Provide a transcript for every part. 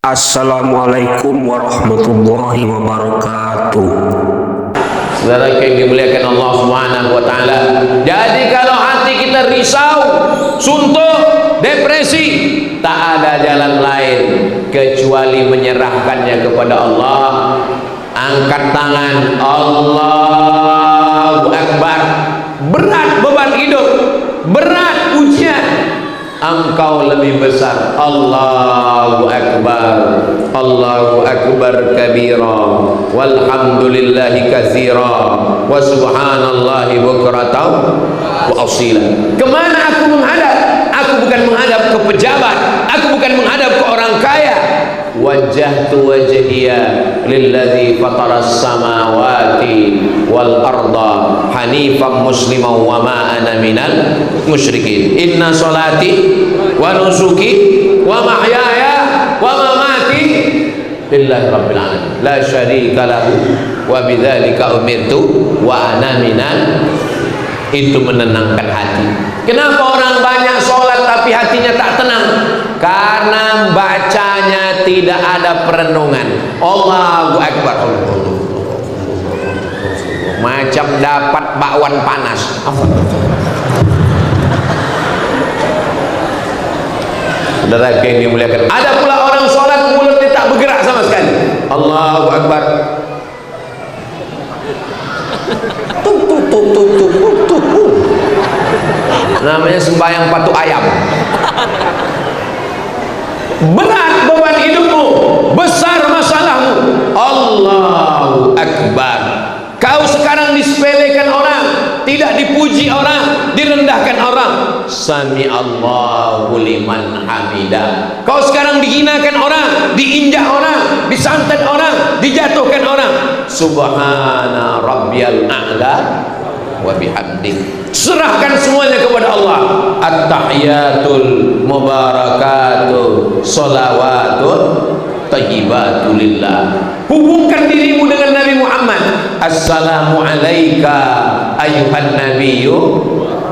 Assalamualaikum warahmatullahi wabarakatuh. Saudara yang dimuliakan Allah Subhanahu wa taala. Jadi kalau hati kita risau, suntuk, depresi, tak ada jalan lain kecuali menyerahkannya kepada Allah. Angkat tangan, Allahu Akbar. Berat beban hidup, berat ujian, engkau lebih besar. Allahu Akbar, Allahu Akbar kabira, walhamdulillahi katsira, wa subhanallahi bukratan wa asila. Kemana aku menghadap? Aku bukan menghadap ke pejabat, aku bukan menghadap ke orang kaya. Wajjahtu wajhiya lilladzi fataras samawati wal arda hanifan musliman wa ma ana minal musyrikin. Inna salati wa nusuki wa mahyaya wa mamati lillahi rabbil alamin la syarika lahu wa bidzalika umirtu wa ana minal. Itu menenangkan hati. Kenapa orang banyak sholat tapi hatinya tak tenang? Karena bacanya tidak ada perenungan. Allahu Akbar, macam dapat bakwan panas. Saudara yang dimuliakan, ada pula orang sholat mulutnya tak bergerak sama sekali. Allahu Akbar, namanya sembahyang patuk ayam. Berat beban hidupmu, besar masalahmu. Allahu Akbar. Kau sekarang disepelekan orang, tidak dipuji orang, direndahkan orang. Sami Allahu liman hamidah. Kau sekarang dihinakan orang, diinjak orang, disantet orang, dijatuhkan orang. Subhana rabbiyal a'la wa bihamdih. Serahkan semuanya kepada Allah. At-tahiyatul mubarakatuh sholawatun thayyibatu lillah. Hubungkan dirimu dengan Nabi Muhammad. Assalamu alayka ayyuhan nabiyyu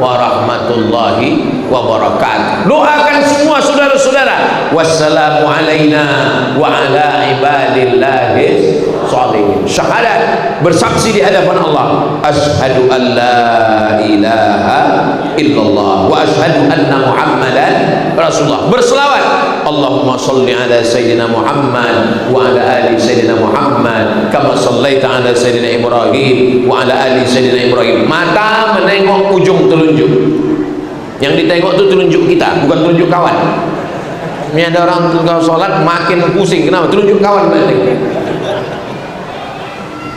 wa rahmatullahi wa barakatuh. Doakan semua saudara-saudara. Wassalamu alayna wa ala ibadillahi sholihin. Syahadat, bersaksi di hadapan Allah. Asyhadu an la ilaha illallah wa asyhadu anna Muhammadan Rasulullah. Berselawat. Allahumma salli ala sayyidina Muhammad wa ala ali sayyidina Muhammad kama sallaita ala sayyidina Ibrahim wa ala ali sayyidina Ibrahim. Mata menengok ujung telunjuk. Yang ditengok itu telunjuk kita, bukan telunjuk kawan. Ini ada orang kalau sholat makin pusing. Kenapa? Telunjuk kawan berarti.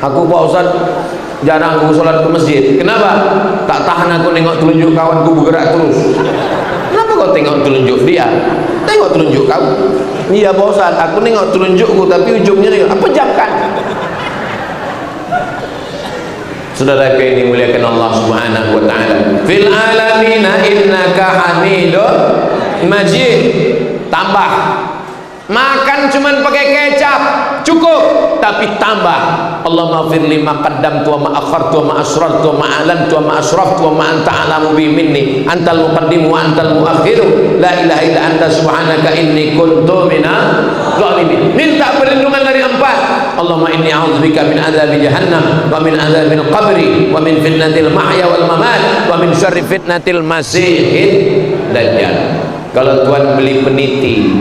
Aku Pak Ustaz jarang aku sholat ke masjid. Kenapa? Tak tahan aku nengok telunjuk kawanku bergerak terus. Kenapa kau tengok telunjuk dia? Tengok telunjuk kau. Iya Pak Ustaz, aku nengok telunjukku tapi ujungnya nengok. Apa jamkan? Saudara yang dimuliakan Allah Subhanahu wa taala. Fil alamina innaka Hamidun Majid. Tambah. Makan cuman pakai kecap cukup, tapi tambah. Allahumma fir lima qaddamtu wa ma akhartu wa ma asrartu wa ma alantu wa ma asraftu wa ma anta alamu bi minni antal muqaddimu wa antal muakhiru la ilaha illa anta subhanaka inni kuntu minaz zalimin. Minta perlindungan dari empat. Allahumma inni a'udzubika min adzabi jahannam wa min adzabil qabri wa min fitnatil mahya wal mamat wa min syarri fitnatil masiihid dajjal. Kalau Tuhan beli peniti,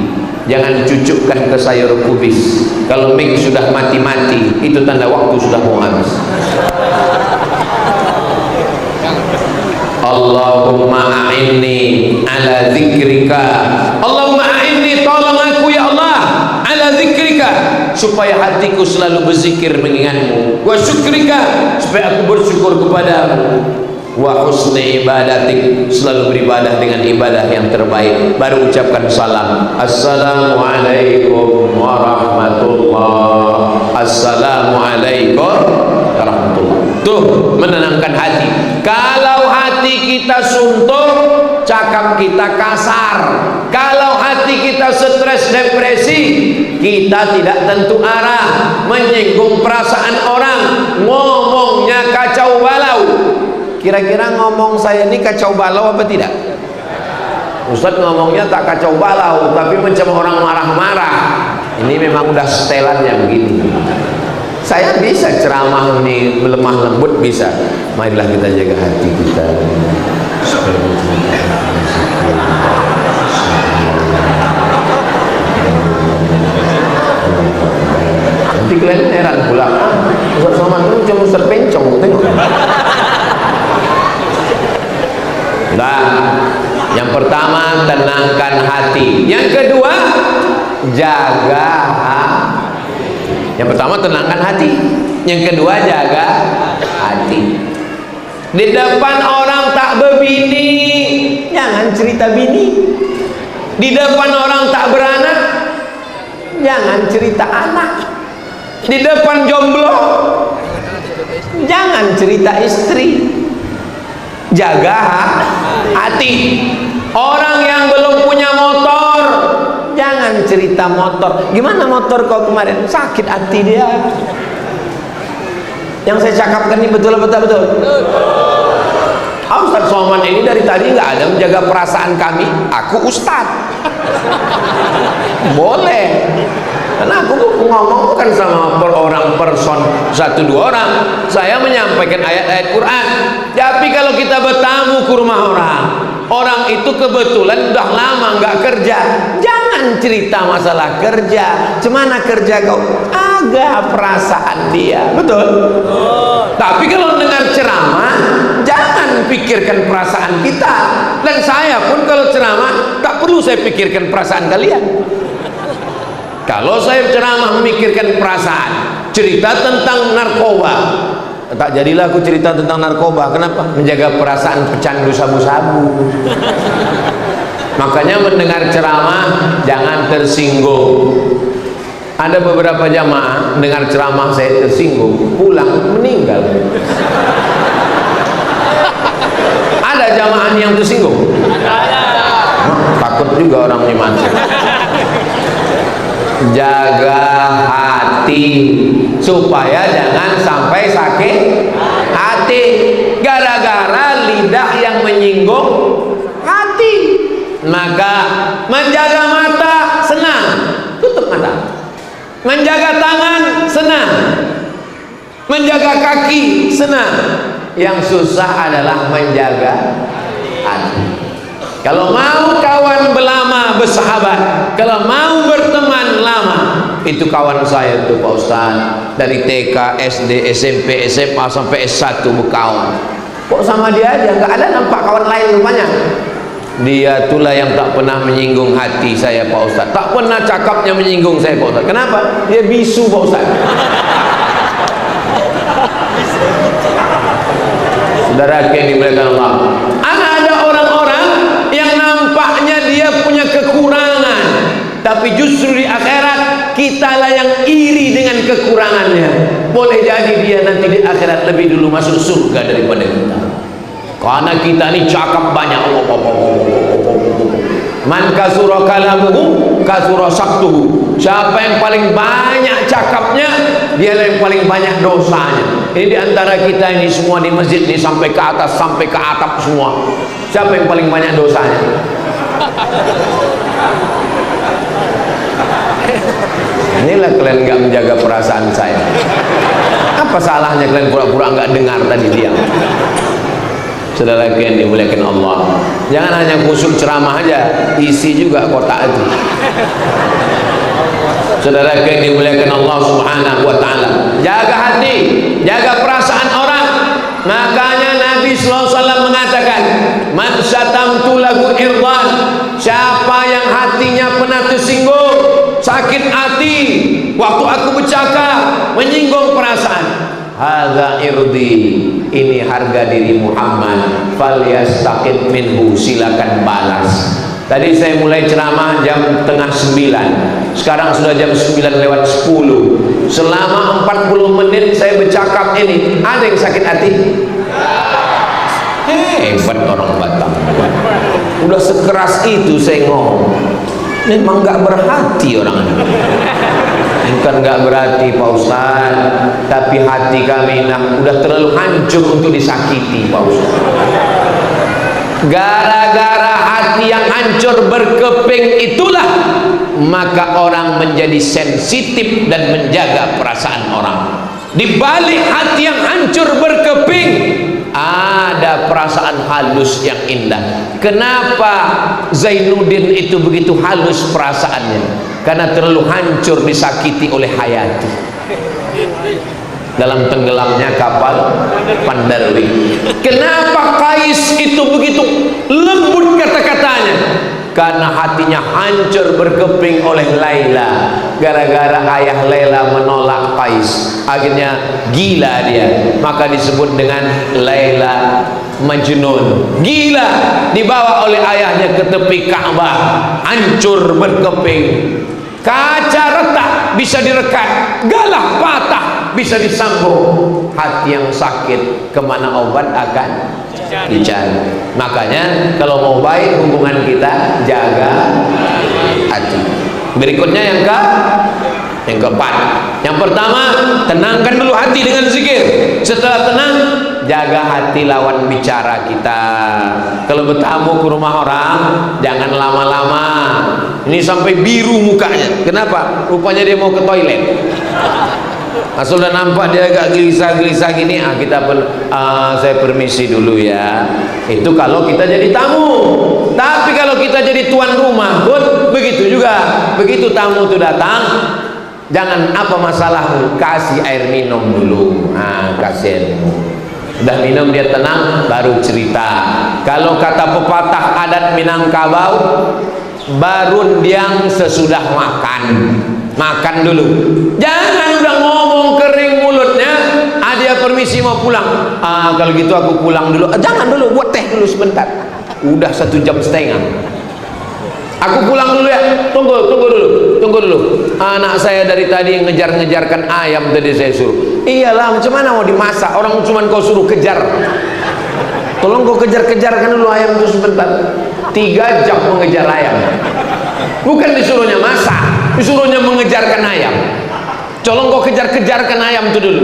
jangan cucukkan ke sayur kubis. Kalau mik sudah mati-mati, itu tanda waktu sudah mau habis. Allahumma a'inni ala zikrika. Allahumma a'inni, tolong aku ya Allah, ala zikrika, supaya hatiku selalu berzikir mengingatmu. Wa syukrika, supaya aku bersyukur kepadamu. Wa husni ibadatik, selalu beribadah dengan ibadah yang terbaik. Baru ucapkan salam. Assalamualaikum warahmatullah. Assalamualaikum warahmatullah. Tuh menenangkan hati. Kalau hati kita suntuk, cakap kita kasar. Kalau hati kita stres depresi, kita tidak tentu arah, menyinggung perasaan orang, ngomongnya kacau balau. Kira-kira ngomong saya ini kacau balau apa tidak? Ustaz ngomongnya tak kacau balau, tapi macam orang marah-marah. Ini memang udah setelannya begini. Saya bisa ceramah ini lemah lembut bisa. Marilah kita jaga hati kita. Nanti kalian heran pula. Ustaz Somad itu cuma terpencong, tengok. Nah, yang pertama tenangkan hati. Yang kedua jaga hati. Yang pertama tenangkan hati. Yang kedua jaga hati. Di depan orang tak berbini, jangan cerita bini. Di depan orang tak beranak, jangan cerita anak. Di depan jomblo, jangan cerita istri. Jaga hati. Orang yang belum punya motor, jangan cerita motor. Gimana motor kau kemarin? Sakit hati dia. Yang saya cakapkan ini betul-betul. Ustaz Somad ini dari tadi nggak ada menjaga perasaan kami. Aku ustaz. Boleh. Karena aku ngomong bukan sama satu dua orang. Saya menyampaikan ayat-ayat Quran. Tapi kalau kita bertamu ke rumah orang itu kebetulan udah lama nggak kerja, jangan cerita masalah kerja. Cemana kerja kau? Agak perasaan dia, betul? Tapi kalau dengar ceramah, jangan pikirkan perasaan kita. Dan saya pun kalau ceramah tak perlu saya pikirkan perasaan kalian. Kalau saya ceramah memikirkan perasaan, cerita tentang narkoba, tak jadilah aku cerita tentang narkoba. Kenapa? Menjaga perasaan pecandu sabu-sabu. Makanya mendengar ceramah jangan tersinggung. Ada beberapa jamaah dengar ceramah saya tersinggung, pulang meninggal. Ada jamaah yang tersinggung. Takut juga orang iman. Jaga hati supaya jangan sampai sakit hati gara-gara lidah yang menyinggung hati. Maka menjaga mata senang, tutup mata. Menjaga tangan senang, menjaga kaki senang. Yang susah adalah menjaga hati. Kalau mau kawan berlama bersahabat, kalau mau berteman lama, itu kawan saya tuh Pak Ustaz, dari TK, SD, SMP, SMA sampai S1 berkawan. Kok sama dia aja, nggak ada nampak kawan lain rupanya. Dia itulah yang tak pernah menyinggung hati saya Pak Ustaz, tak pernah cakapnya menyinggung saya Pak Ustaz. Kenapa? Dia bisu Pak Ustaz. Saudara yang dimuliakan Allah, ada orang-orang yang nampaknya dia punya kekurangan, tapi justru di akhirat kitalah yang iri dengan kekurangannya. Boleh jadi dia nanti di akhirat lebih dulu masuk surga daripada kita, karena kita ini cakap banyak. Man kasura kalamuhu kasura saktuhu. Siapa yang paling banyak cakapnya, dia yang paling banyak dosanya. Ini diantara kita ini semua di masjid ini sampai ke atas, sampai ke atap semua, siapa yang paling banyak dosanya? Inilah kalian nggak menjaga perasaan saya. Apa salahnya kalian pura-pura nggak dengar tadi diam? Saudara yang dimuliakan Allah, jangan hanya khusyuk ceramah aja, isi juga kotak itu. Saudara yang dimuliakan Allah Subhanahu wa taala, jaga hati, jaga perasaan orang. Makanya Nabi sallallahu alaihi wasallam mengatakan, man syatamtu lahu irdan, siapa yang hatinya pernah tersinggung, sakit hati waktu aku bercakap menyinggung perasaan, hadza irdi, ini harga diri Muhammad, falyastaqid minhu, silakan balas. Tadi saya mulai ceramah jam 8:30, sekarang sudah jam 9:10. Selama 40 menit saya bercakap ini, ada yang sakit hati? Hebat orang Batam, udah sekeras itu saya ngomong. Memang nggak berhati orang ini. Bukan nggak berhati Pak Ustaz, tapi hati kami udah terlalu hancur untuk disakiti Pak Ustaz. Gara-gara hati yang hancur berkeping itulah maka orang menjadi sensitif dan menjaga perasaan orang. Di balik hati yang hancur berkeping ada perasaan halus yang indah. Kenapa Zainuddin itu begitu halus perasaannya? Karena terlalu hancur disakiti oleh Hayati dalam tenggelamnya kapal Pandarwi. Kenapa Kais itu begitu lembut kata-katanya? Karena hatinya hancur berkeping oleh Laila. Gara-gara ayah Laila menolak Kais, akhirnya gila dia, maka disebut dengan Laila Majnun. Gila, dibawa oleh ayahnya ke tepi Ka'bah, hancur berkeping. Kaca retak bisa direkat, galah patah bisa disambung. Hati yang sakit, kemana obat akan dicari. Makanya kalau mau baik hubungan kita, jaga hati. Berikutnya yang keempat. Yang pertama, tenangkan dulu hati dengan zikir. Setelah tenang, jaga hati lawan bicara kita. Kalau bertamu ke rumah orang, jangan lama-lama. Ini sampai biru mukanya. Kenapa? Rupanya dia mau ke toilet. Nah, sudah nampak dia agak gelisah-gelisah gini, saya permisi dulu ya. Itu kalau kita jadi tamu. Tapi kalau kita jadi tuan rumah pun begitu juga. Begitu tamu itu datang, jangan apa masalahmu, kasih air minum dulu. Kasih air minum. Udah minum dia tenang, baru cerita. Kalau kata pepatah adat Minangkabau, barun diang sesudah makan. Makan dulu, jangan udah ngomong kering mulutnya. Dia permisi mau pulang. Kalau gitu aku pulang dulu. Jangan dulu, buat teh dulu sebentar. Udah 1,5 jam. Aku pulang dulu ya. Tunggu dulu. Anak saya dari tadi ngejar-ngejarkan ayam tadi saya suruh. Iyalah, macam mana mau dimasak? Orang cuma kau suruh kejar. Tolong kau kejar-kejarkan dulu ayam itu sebentar. 3 jam mengejar ayam. Bukan disuruhnya masak, disuruhnya mengejarkan ayam. Tolong kau kejar-kejarkan ayam itu dulu.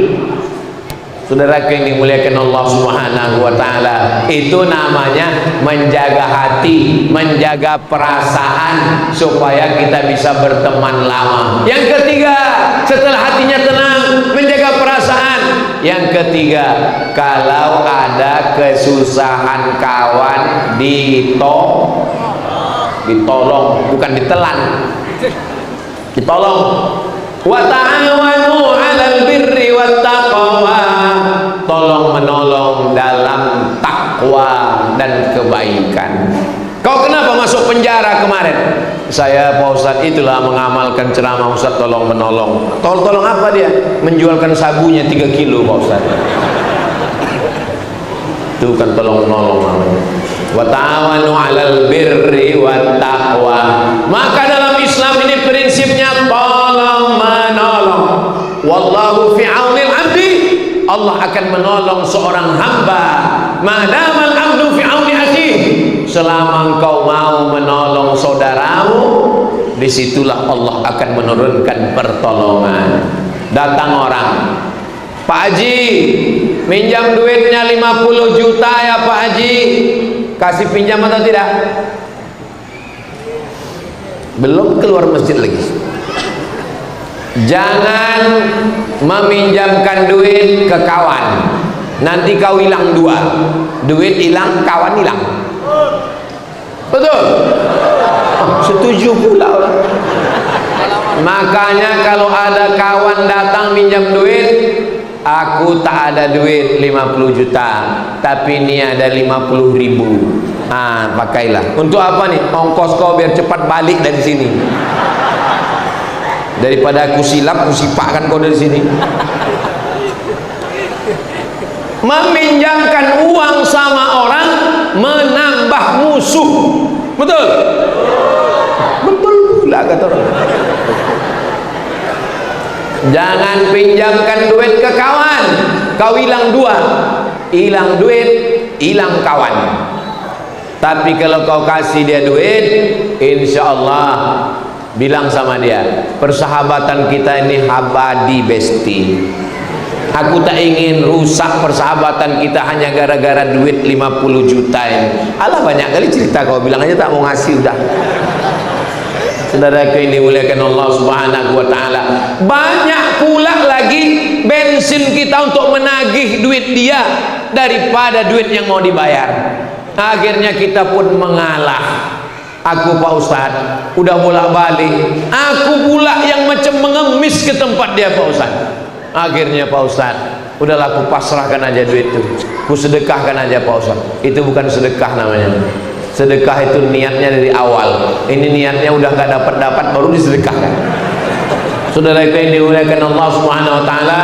Saudaraku yang dimuliakan Allah Subhanahu wa taala, itu namanya menjaga hati, menjaga perasaan supaya kita bisa berteman lama. Yang ketiga, setelah hatinya tenang, menjaga perasaan. Yang ketiga, kalau ada kesusahan kawan ditolong, bukan ditelan. Ditolong. Wa ta'awanu 'alal birri wat taqwa. Tolong menolong dalam takwa dan kebaikan. Kau kenapa masuk penjara kemarin? Saya Pak Ustadz itulah mengamalkan ceramah Ustadz tolong menolong. Tolong apa dia? Menjualkan sabunya 3 kilo Pak Ustadz. Itu kan tolong menolong namanya. Wa ta'awanu 'alal birri wat taqwa. Maka dalam Islam ini prinsipnya tolong menolong. Wallahu fi 'aunil 'abdi. Allah akan menolong seorang hamba. Madamal 'abdu fi 'auni akhihi. Selama engkau mau menolong saudaramu, disitulah Allah akan menurunkan pertolongan. Datang orang, Pak Haji, minjam duitnya 50 juta ya Pak Haji. Kasih pinjam atau tidak? Belum keluar masjid lagi. Jangan meminjamkan duit ke kawan, nanti kau hilang 2. Duit hilang, kawan hilang. Betul? Setuju pula orang. Makanya kalau ada kawan datang minjam duit, aku tak ada duit 50 juta, tapi ini ada 50.000. Pakailah. Untuk apa nih? Ongkos kau biar cepat balik dari sini. Daripada aku silap, aku sipakkan kau dari sini. Meminjamkan uang sama orang menambah musuh. Betul? Betul pula kata orang. Jangan pinjamkan duit ke kawan, kau hilang 2. Hilang duit, hilang kawan. Tapi kalau kau kasih dia duit, insya Allah, bilang sama dia, persahabatan kita ini abadi besti. Aku tak ingin rusak persahabatan kita hanya gara-gara duit 50 juta ini. Alah, banyak kali cerita kau, bilang aja tak mau ngasih udah. Saudara yang dimuliakan Allah Subhanahu wa taala, banyak pula lagi bensin kita untuk menagih duit dia daripada duit yang mau dibayar. Akhirnya kita pun mengalah. Aku Pak Ustaz udah bolak-balik, aku pula yang macam mengemis ke tempat dia Pak Ustaz. Akhirnya Pak Ustaz, udahlah aku pasrahkan aja duit itu, aku sedekahkan aja Pak Ustaz. Itu bukan sedekah namanya. Sedekah itu niatnya dari awal. Ini niatnya udah gak dapat baru disedekahkan. Saudara itu yang dimuliakan Allah Subhanahu wa taala,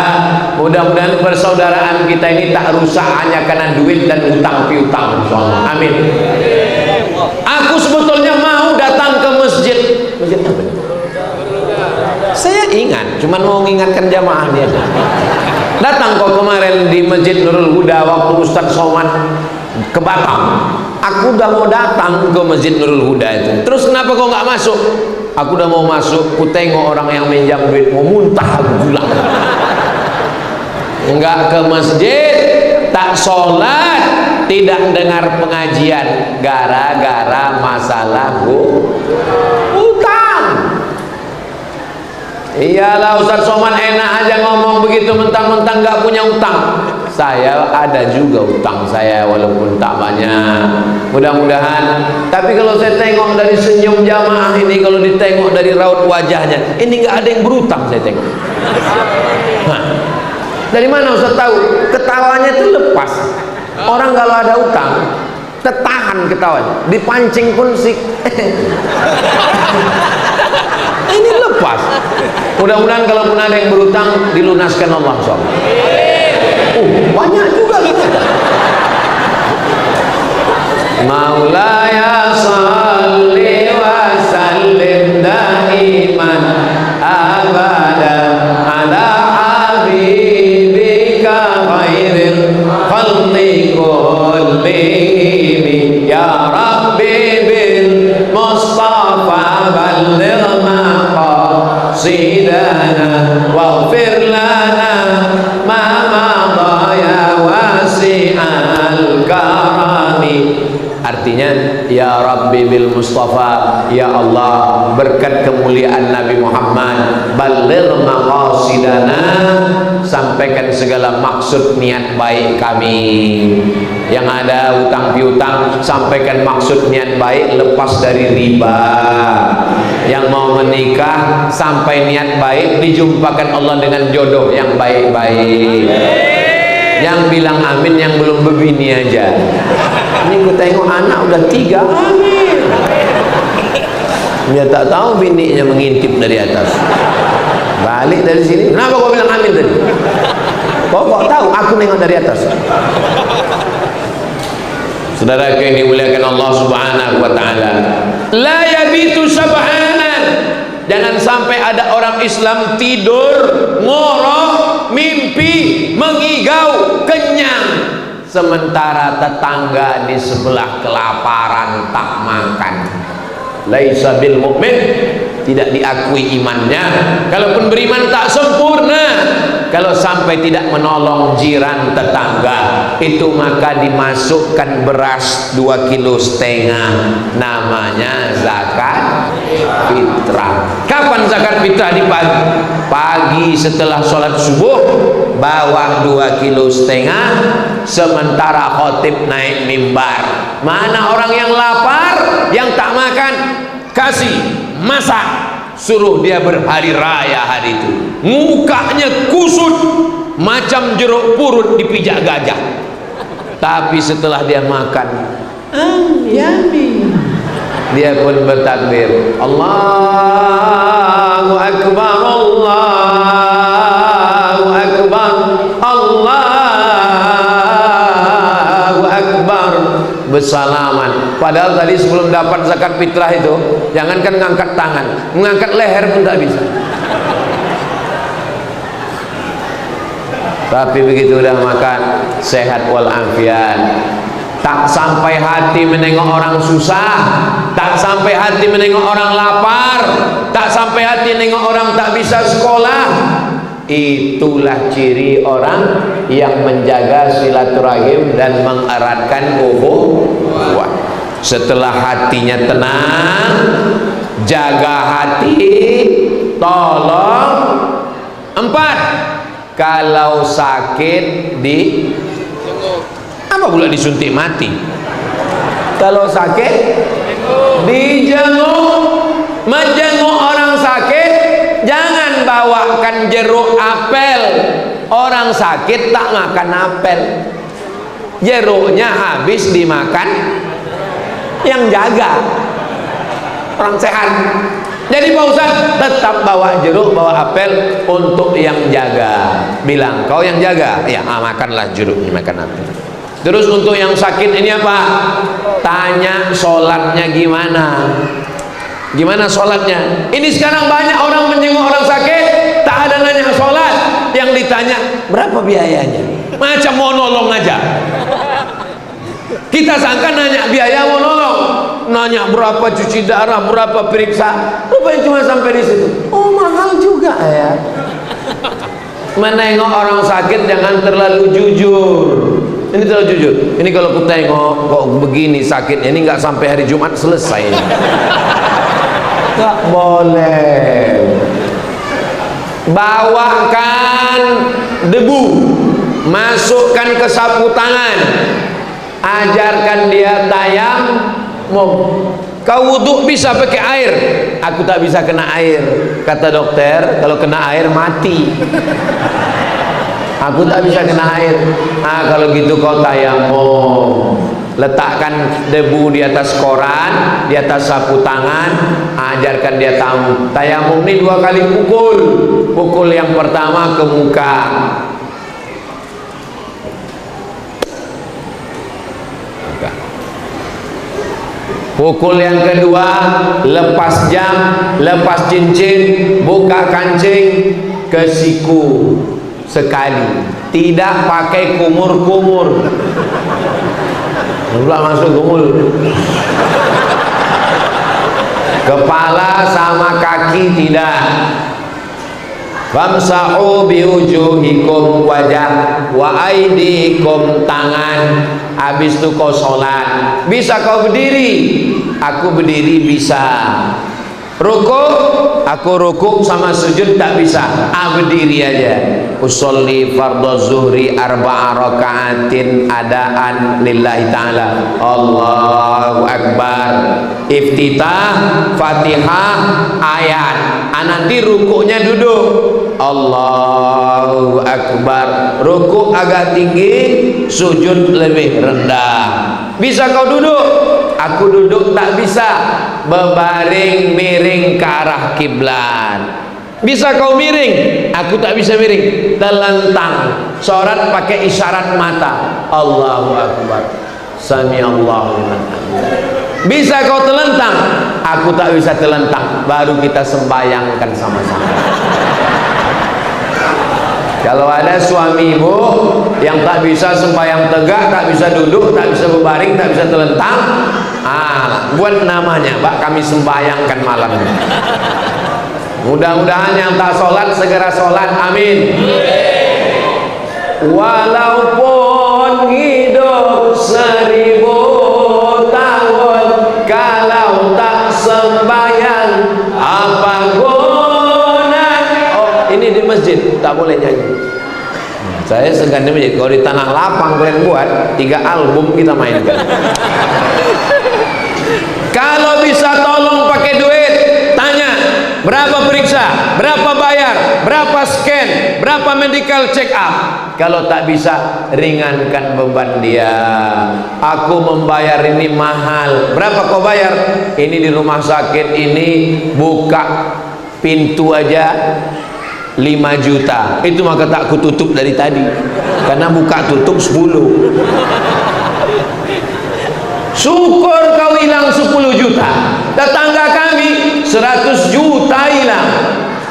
mudah-mudahan persaudaraan kita ini tak rusak hanya karena duit dan utang piutang. Amin. Aku sebetulnya mau datang ke masjid. Masjid apa? Saya ingat, cuman mau mengingatkan jamaah dia. Datang kok kemarin di Masjid Nurul Huda waktu Ustaz Somad ke Batam. Aku udah mau datang ke Masjid Nurul Huda itu. Terus kenapa kau nggak masuk? Aku udah mau masuk, ku tengok orang yang minjam duit, mau muntah aku pulang. Enggak ke masjid, tak sholat, tidak dengar pengajian, gara-gara masalah utang. Iyalah Ustaz Somad enak aja ngomong begitu, mentang-mentang nggak punya utang. Saya ada juga utang saya walaupun tak banyak. Mudah-mudahan. Tapi kalau saya tengok dari senyum jamaah ini, kalau ditengok dari raut wajahnya, ini nggak ada yang berutang saya tengok. Hah. Dari mana Ustaz tahu? Ketawanya itu lepas. Orang kalau ada utang, tertahan ketawanya. Dipancing pun sih. Ini lepas. Mudah-mudahan kalaupun ada yang berutang dilunaskan Allah SWT. Banyak juga gitu. Maulaya salli wa sallim daiman abada ala habibika khairil khalqi kullihim ya Rabbi bil Mustafa balligh maqasidana waghfir lana ma artinya ya Rabbi bil Mustafa, ya Allah berkat kemuliaan Nabi Muhammad, balligh maqasidana, sampaikan segala maksud niat baik kami. Yang ada utang piutang, sampaikan maksud niat baik, lepas dari riba. Yang mau menikah, sampai niat baik, dijumpakan Allah dengan jodoh yang baik-baik. Yang bilang amin yang belum berbini aja. Ini gue tengok anak udah 3, amin. Dia tak tahu bininya mengintip dari atas. Balik dari sini, kenapa kau bilang amin tadi? Kau kok tahu? Aku nengok dari atas. Saudara yang dimuliakan Allah Subhanahu wa taala, la yabitu sab'anan. Jangan sampai ada orang Islam tidur, ngorok, mimpi, mengigau, kenyang, sementara tetangga di sebelah kelaparan tak makan. Laisa bil mu'min, tidak diakui imannya. Kalaupun beriman tak sempurna. Kalau sampai tidak menolong jiran tetangga, itu maka dimasukkan beras 2,5 kilo, namanya zakat fitrah. Kapan zakat fitrah? Di pagi. Pagi setelah sholat subuh, bawang 2,5 kilo, sementara khotib naik mimbar. Mana orang yang lapar, yang tak makan, kasih, masak, suruh dia berhari raya hari itu. Mukanya kusut macam jeruk purut dipijak gajah. Tapi setelah dia makan, yummy, dia pun bertakbir, Allahu Akbar, Allahu Akbar, Allahu Akbar, bersalaman. Padahal tadi sebelum dapat zakat fitrah itu, jangankan ngangkat tangan, mengangkat leher pun tak bisa. Tapi begitu udah makan, sehat walafiat. Tak sampai hati menengok orang susah, tak sampai hati menengok orang lapar, tak sampai hati menengok orang tak bisa sekolah. Itulah ciri orang yang menjaga silaturahim dan mengeratkan ukhuwah. Setelah hatinya tenang, jaga hati, tolong. 4, kalau sakit di apa pula disuntik mati? Kalau sakit dijenguk. Menjenguk orang sakit, jangan bawakan jeruk apel. Orang sakit tak makan apel, jeruknya habis dimakan yang jaga orang sehat. Jadi Pak Ustaz tetap bawa jeruk, bawa apel untuk yang jaga. Bilang kau yang jaga, ya makanlah jeruk, makan apel. Terus untuk yang sakit ini apa? Tanya sholatnya gimana? Gimana sholatnya? Ini sekarang banyak orang menjenguk orang sakit, tak ada nanya sholat. Yang ditanya berapa biayanya? Macam mau nolong aja. Kita sangka nanya biaya mau nolong, nanya berapa cuci darah, berapa periksa. Rupanya cuma sampai di situ. Oh mahal juga ya. Menengok orang sakit jangan terlalu jujur. Ini terlalu jujur. Ini kalau aku tengok kok begini sakitnya, ini nggak sampai hari Jumat selesai. Nggak boleh. Bawakan debu, masukkan ke sapu tangan, ajarkan dia tayamum. Kau wudhu bisa pakai air, aku tak bisa kena air. Kata dokter, kalau kena air mati. Aku tak bisa kena air. Kalau gitu kau tayamum. Letakkan debu di atas koran, di atas sapu tangan, ajarkan dia tayamum ini 2 kali pukul. Pukul yang pertama ke muka, pukul yang kedua lepas jam, lepas cincin, buka kancing ke siku sekali. Tidak pakai kumur-kumur. Pula masuk kumul. Kepala sama kaki tidak. Famsahu biwujuhikum, wajah, wa aidikum, tangan. Habis itu kau sholat. Bisa kau berdiri? Aku berdiri bisa. Rukuk, aku rukuk sama sujud tak bisa. Berdiri aja. Usolli fardhu zuhri 4 rakaatin adaan lillahi ta'ala. Allahu akbar. Iftitah, Fatihah, ayat. Nanti rukuknya duduk. Allahu akbar. Rukuk agak tinggi, sujud lebih rendah. Bisa kau duduk? Aku duduk tak bisa. Berbaring miring ke arah kiblat. Bisa kau miring? Aku tak bisa miring. Telentang. Sholat pakai isyarat mata. Allahu akbar. Sami Allahu liman hamidah. Bisa kau telentang? Aku tak bisa telentang. Baru kita sembayangkan sama-sama. Kalau ada suami ibu yang tak bisa sembahyang tegak, tak bisa duduk, tak bisa berbaring, tak bisa telentang, buat namanya, Pak, kami sembahyangkan malam ini. Mudah-mudahan yang tak sholat segera sholat, amin. Walaupun hidup 1000 tahun, kalau tak sembahyang apa guna? Oh, ini di masjid tak boleh nyanyi. Saya segan di masjid. Kalau di tanah lapang kalian buat 3 album kita mainkan. Kalau bisa tolong pakai duit, tanya berapa periksa, berapa bayar, berapa scan, berapa medical check up. Kalau tak bisa, ringankan beban dia. Aku membayar ini mahal. Berapa kau bayar? Ini di rumah sakit ini buka pintu aja 5 juta. Itu maka tak ku tutup dari tadi, karena buka tutup 10. Syukur kau hilang 10 juta. Tetangga kami 100 juta hilang.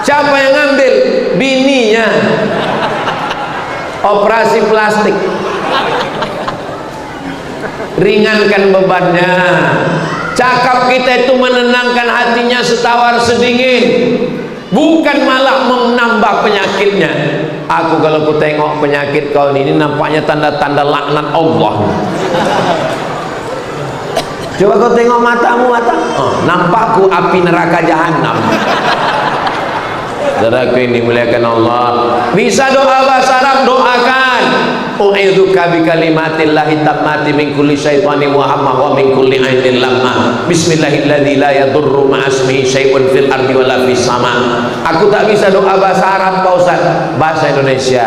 Siapa yang ngambil? Bininya. Operasi plastik. Ringankan bebannya. Cakap kita itu menenangkan hatinya setawar sedingin, bukan malah menambah penyakitnya. Aku kalau ku tengok penyakit kau ini nampaknya tanda-tanda laknat Allah. Coba kau tengok matamu, nampakku api neraka jahanam. Saudaraku yang dimuliakan Allah, bisa doa bahasa Arab, doakan. U'idzuka bi kalimatillahi tammati min kulli syaithanin wa hamma wa min kulli ainin lamma. Bismillahilladzi la yadurru ma'asmihi syai'un fil ardi wa la fis sama. Aku tak bisa doa bahasa Arab, Pak Ustaz. Bahasa Indonesia.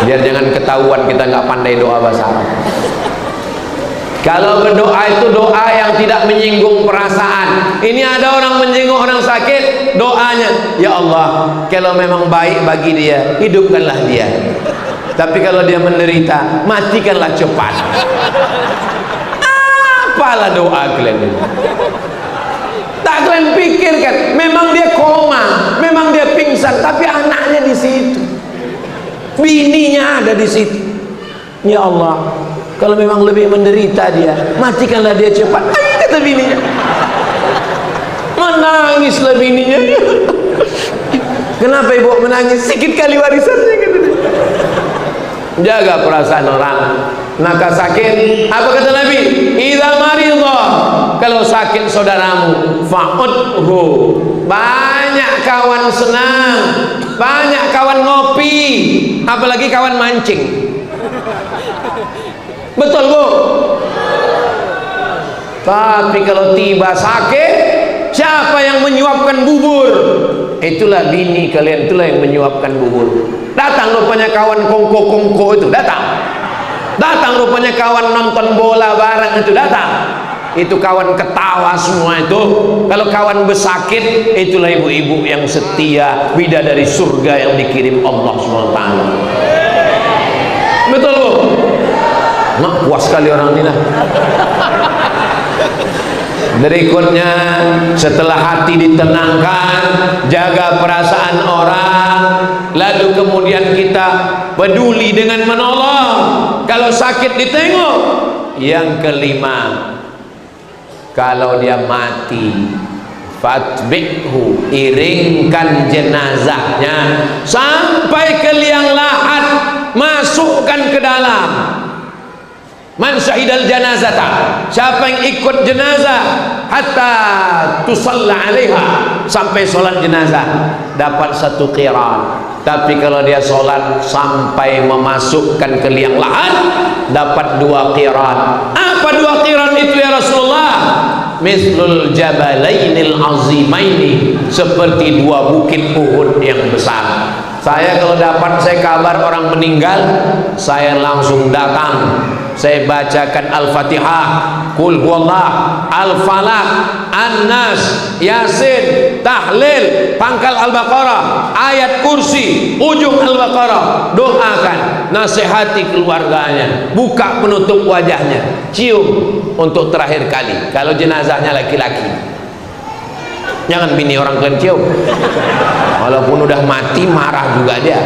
Biar jangan ketahuan kita nggak pandai doa bahasa Arab. Kalau berdoa itu doa yang tidak menyinggung perasaan. Ini ada orang menjenguk orang sakit, doanya, ya Allah, kalau memang baik bagi dia, hidupkanlah dia. Tapi kalau dia menderita, matikanlah cepat. Apalah doa kalian ini? Tak kalian pikirkan, memang dia koma, memang dia pingsan, tapi anaknya di situ, bininya ada di situ. Ya Allah, kalau memang lebih menderita dia, matikanlah dia cepat. Ayo, kata bininya. Menangislah bininya. Kenapa ibu menangis? Sikit kali warisannya, kata dia. Jaga perasaan orang. Maka sakit, apa kata Nabi? Idza maridha, kalau sakit saudaramu, fa'udhu. Banyak kawan senang, banyak kawan ngopi, apalagi kawan mancing. Betul Bu? Tapi kalau tiba sakit, siapa yang menyuapkan bubur? Itulah bini kalian, itulah yang menyuapkan bubur. Datang rupanya kawan kongko-kongko itu, datang. Datang rupanya kawan nonton bola bareng itu, datang. Itu kawan ketawa semua itu. Kalau kawan bersakit, itulah ibu-ibu yang setia, bidadari surga yang dikirim Allah SWT. Betul Bu? Mak, puas sekali orang ini lah. Berikutnya, setelah hati ditenangkan, jaga perasaan orang, lalu kemudian kita peduli dengan menolong. Kalau sakit ditengok. Yang kelima, kalau dia mati, fatbi'hu, iringkan jenazahnya sampai ke liang lahat, masukkan ke dalam. Man syahidal janazata, siapa yang ikut jenazah hatta tusalla alaiha, sampai sholat jenazah dapat 1 qiran. Tapi kalau dia sholat sampai memasukkan ke liang lahat, dapat 2 qiran. Apa 2 qiran itu ya Rasulullah? Mislul jabalainil azimaini, seperti 2 bukit Uhud yang besar. Saya kalau dapat saya kabar orang meninggal, saya langsung datang. Saya bacakan Al-Fatihah, Qul huwallah, Al-Falaq, An-Nas, Yasin, Tahlil, pangkal Al-Baqarah, ayat kursi, ujung Al-Baqarah. Doakan, nasihati keluarganya, buka penutup wajahnya, cium untuk terakhir kali. Kalau jenazahnya laki-laki, jangan bini orang kalian cium. Walaupun udah mati marah juga dia.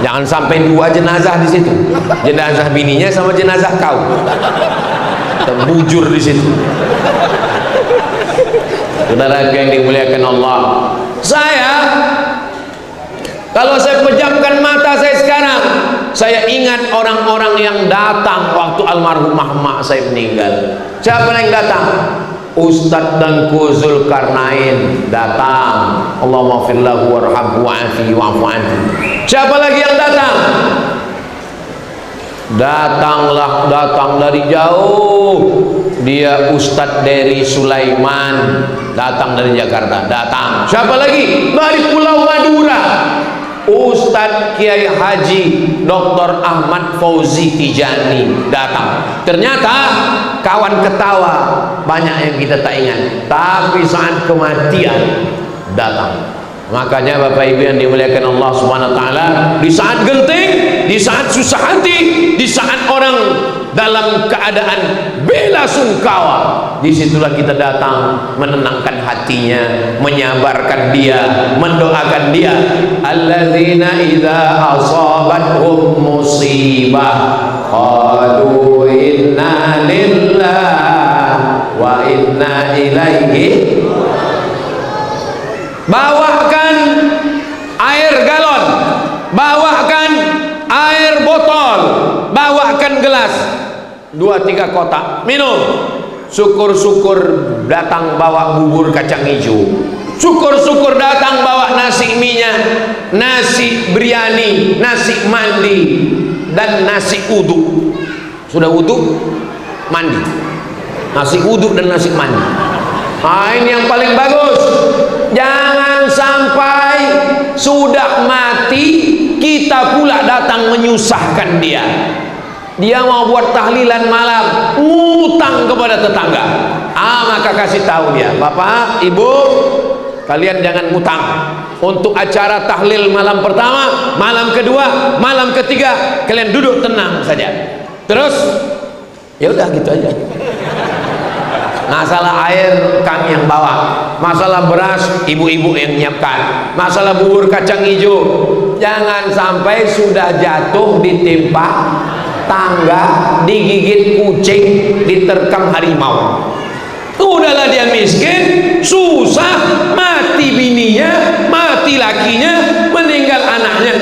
Jangan sampai 2 jenazah di situ. Jenazah bininya sama jenazah kau. Terbujur di situ. Saudara yang dimuliakan Allah. Kalau saya pejamkan mata saya sekarang, saya ingat orang-orang yang datang waktu almarhumah mak saya meninggal. Siapa yang datang? Ustadz Tengku Zulkarnain datang. Allahumma firlahu warhamhu wa'afihi wa'fu anhu. Siapa lagi yang datang? Datang dari jauh. Dia Ustadz dari Sulaiman, datang dari Jakarta, datang. Siapa lagi? Dari Pulau Madura, Ustadz Kiai Haji Dr. Ahmad Fauzi Tijani datang. Ternyata kawan ketawa, banyak yang kita tak ingat, tapi saat kematian datang. Makanya Bapak Ibu yang dimuliakan Allah Subhanahu wa taala, di saat genting, di saat susah hati, di saat orang dalam keadaan bela sungkawa, disitulah kita datang menenangkan hatinya, menyabarkan dia, mendoakan dia. Alladzina idza asabathum musibah qalu inna lillahi wa inna ilaihi. Bawakan air galon, bawakan air botol, bawakan 2-3 kotak, minum. Syukur-syukur datang bawa bubur kacang hijau, syukur-syukur datang bawa nasi minyak, nasi biryani, nasi mandi, dan nasi uduk. Sudah uduk, mandi, nasi uduk dan nasi mandi. Nah, ini yang paling bagus. Jangan sampai sudah mati kita pula datang menyusahkan dia. Dia mau buat tahlilan malam, ngutang kepada tetangga. Maka kasih tahu dia, Bapak, Ibu, kalian jangan ngutang. Untuk acara tahlil malam pertama, malam kedua, malam ketiga, kalian duduk tenang saja. Terus, ya udah gitu aja. Masalah air kami yang bawa, masalah beras ibu-ibu yang nyiapkan, masalah bubur kacang hijau, jangan sampai sudah jatuh ditimpa tangga, digigit kucing, diterkam harimau. Udahlah dia miskin, susah, mati bininya, mati lakinya, meninggal anaknya,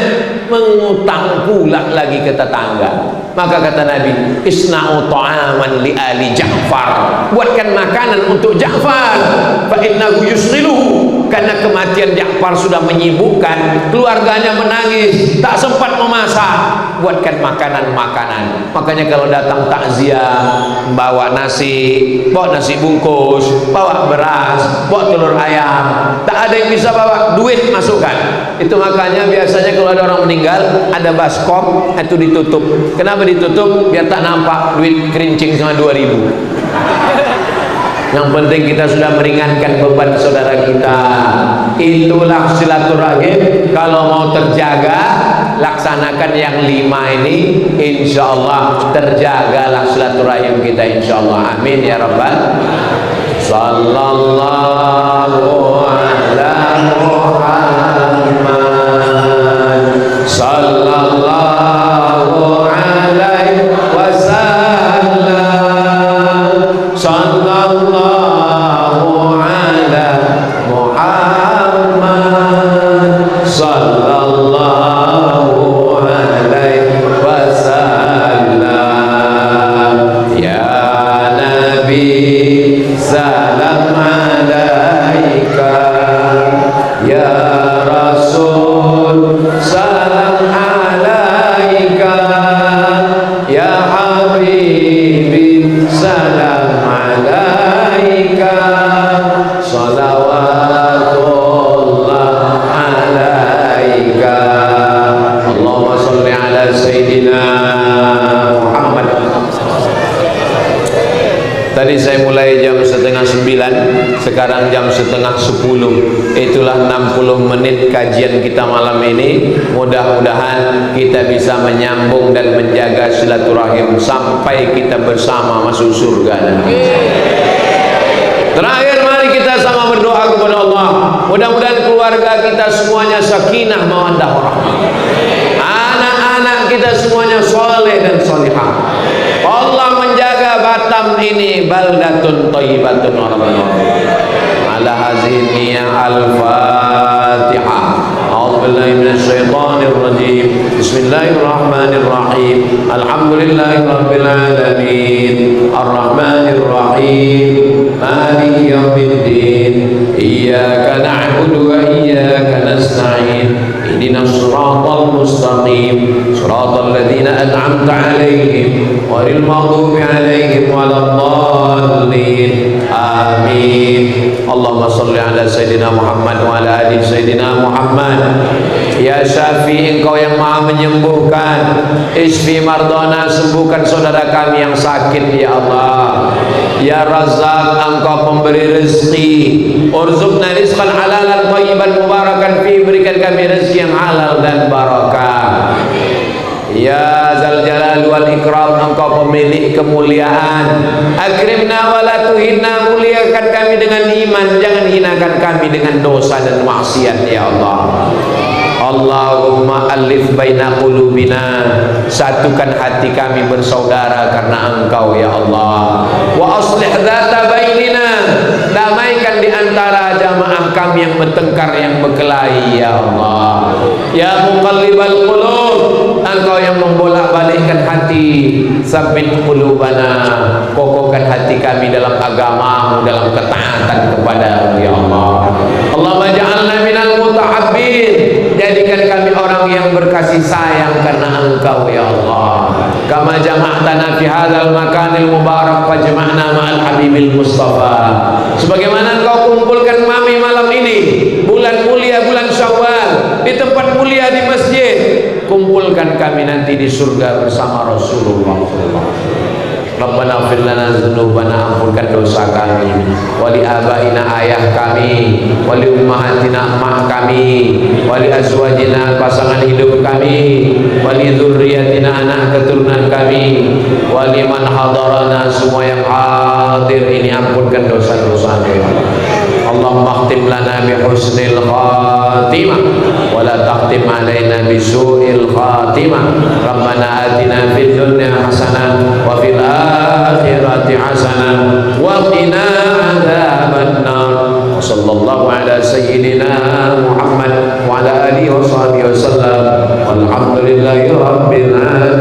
mengutang pula lagi ke tetangga. Maka kata Nabi, isna'u ta'aman li ali Ja'far, buatkan makanan untuk Ja'far, fa innahu yusghiluhu, karena kematian Ja'far sudah menyibukkan, keluarganya menangis, tak sempat memasak. Buatkan makanan-makanan. Makanya kalau datang takziah, bawa nasi bungkus, bawa beras, bawa telur ayam, tak ada yang bisa bawa duit, masukkan. Itu makanya biasanya kalau ada orang meninggal, ada baskom itu ditutup. Kenapa ditutup? Biar tak nampak duit kerincing sama 2.000. Yang penting kita sudah meringankan beban saudara kita. Itulah silaturahim. Kalau mau terjaga, laksanakan yang 5 ini, insya Allah terjagalah silaturahim kita, insya Allah. Amin ya rabbal. Sallallahu ala Muhammad, sallallahu alaihi wasallam, sallallahu ala Muhammad, sallallahu alaihi wasallam. Ya Nabi, salam alaika. Ya Rasul, salam alaika. Ya Habibi, salam alaika. Salawatullah alaika. Allahumma salli ala Sayyidina Muhammad. Tadi saya mulai jam 8:30, sekarang jam 8:30. Itulah 60 menit kajian kita malam ini. Mudah-mudahan kita bisa menyambung dan menjaga silaturahim sampai kita bersama masuk surga nanti. Terakhir, mari kita sama berdoa kepada Allah. Mudah-mudahan keluarga kita semuanya sakinah mawaddah warahmah. Anak-anak kita semuanya soleh dan solihah. Allah menjaga Batam ini baldatun thayyibatun wa rabbana. Ala hazihi al-Fatihah. A'udzu billahi minasy syaithanir rajim. Bismillahirrahmanirrahim. Alhamdulillahi rabbil alamin. Arrahmanir rahim. Maliki yaumiddin. Iyyaka na'budu wa iyyaka nasta'in. Ihdinas siratal mustaqim. Siratal ladzina an'amta 'alaihim ghairil maghdubi 'alaihim waladdallin. Amin. Allahumma shalli ala Sayyidina Muhammad wa ala ali Sayyidina Muhammad. Ya Syafi, Engkau yang Maha menyembuhkan. Isfi mardana, sembuhkan saudara kami yang sakit ya Allah. Ya Razzaq, Engkau pemberi rezeki. Urzuqna rizqan halalan thayyiban mubarakan fi, berikan kami rezeki yang halal dan barakah. Ya Zal Jalal wal Ikram, Engkau pemilik kemuliaan. Akrimna wa la tuhinna, muliakan kami dengan iman, jangan hinakan kami dengan dosa dan maksiat ya Allah. Allahumma alif baina qulubina, satukan hati kami bersaudara karena Engkau ya Allah. Wa aslih dzata bainina, damaikan di antara jamaah kami yang bertengkar, yang berkelahi ya Allah. Ya muqallibal qulub, Engkau yang membolak-balikkan hati. Sabbit qulubana, kokohkan hati kami dalam agama-Mu, dalam ketaatan kepada-Mu ya Allah. Allahumma ja'alna minal mutahabbin, jadikan kami orang yang berkasih sayang karena Engkau ya Allah. Kama jama'tana fi hadzal makanil mubarak fajma'na ma'al habibil mustafa. Sebagaimana Engkau kumpulkan kami malam ini, bulan mulia, bulan Syawal, di tempat mulia di masjid, kumpulkan kami nanti di surga bersama Rasulullah. Rabbana ighfir lana dzunubana, ampunkan dosa kami, wali abaina, ayah kami, wali ummahatina, emak kami, wali azwajina, pasangan hidup kami, wali dzurriyyatina, anak keturunan kami, wali man hadarana, semua yang hadir ini ampunkan dosa-dosanya. Allahumma khtim lana bi husnil khatimah wa la takhtim alaina bi su'il khatimah. Rabbana atina fid dunya hasanah wa fil akhirati hasanah wa qina adzaban nar. Sallallahu ala sayyidina Muhammad wa ala alihi wa sahbihi wasallam. Walhamdulillahi rabbil alamin.